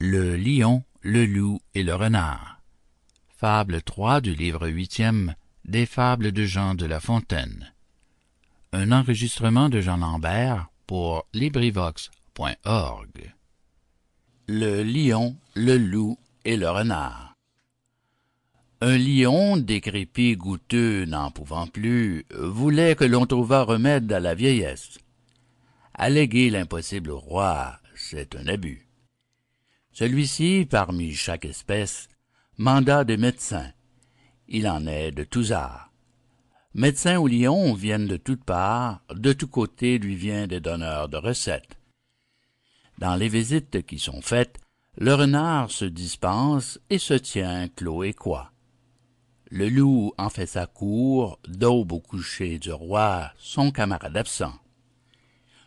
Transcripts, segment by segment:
Le lion, le loup et le renard. Fable 3 du livre 8e des Fables de Jean de La Fontaine. Un enregistrement de Jean Lambert pour LibriVox.org. Le lion, le loup et le renard. Un lion, décrépit, goutteux, n'en pouvant plus, voulait que l'on trouvât remède à la vieillesse. Alléguer l'impossible au roi, c'est un abus. Celui-ci, parmi chaque espèce, manda des médecins. Il en est de tous arts. Médecins ou lions viennent de toutes parts, de tous côtés lui vient des donneurs de recettes. Dans les visites qui sont faites, le renard se dispense et se tient clos et coi. Le loup en fait sa cour, d'aube au coucher du roi, son camarade absent.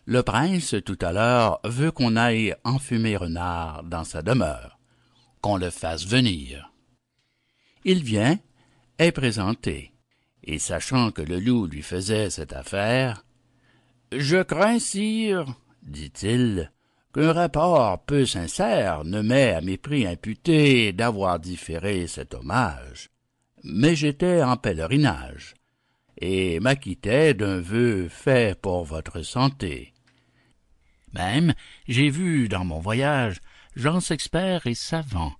Le prince, tout à l'heure, veut qu'on aille enfumer renard dans sa demeure, qu'on le fasse venir. Il vient, est présenté, et sachant que le loup lui faisait cette affaire, « Je crains, sire, dit-il, qu'un rapport peu sincère ne m'ait à mépris imputé d'avoir différé cet hommage. Mais j'étais en pèlerinage, et m'acquittais d'un vœu fait pour votre santé. Même, j'ai vu dans mon voyage gens experts et savants.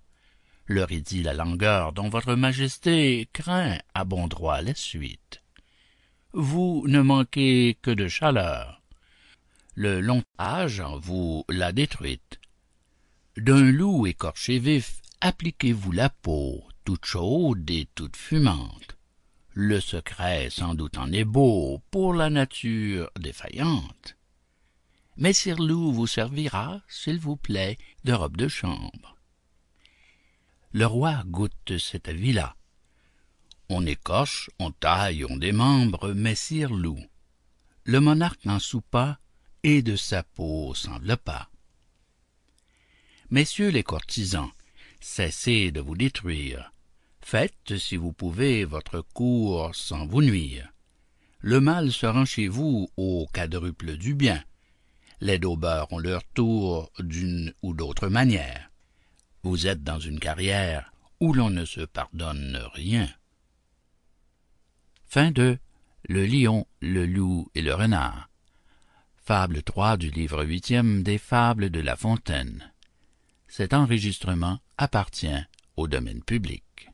Leur ai dit la langueur dont votre majesté craint à bon droit la suite. Vous ne manquez que de chaleur. Le long âge en vous l'a détruite. D'un loup écorché vif, appliquez-vous la peau, toute chaude et toute fumante. Le secret sans doute en est beau pour la nature défaillante. Mais Sire Loup vous servira, s'il vous plaît, de robe de chambre. Le roi goûte cet avis-là. On écorche, on taille, on démembre, mais Sire Loup. Le monarque n'en soupa et de sa peau s'enveloppa. Messieurs les courtisans, cessez de vous détruire. Faites, si vous pouvez, votre cour sans vous nuire. Le mal se rend chez vous au quadruple du bien. Les daubeurs ont leur tour d'une ou d'autre manière. Vous êtes dans une carrière où l'on ne se pardonne rien. Fin de Le lion, le loup et le renard. Fable 3 du livre 8e des Fables de La Fontaine. Cet enregistrement appartient au domaine public.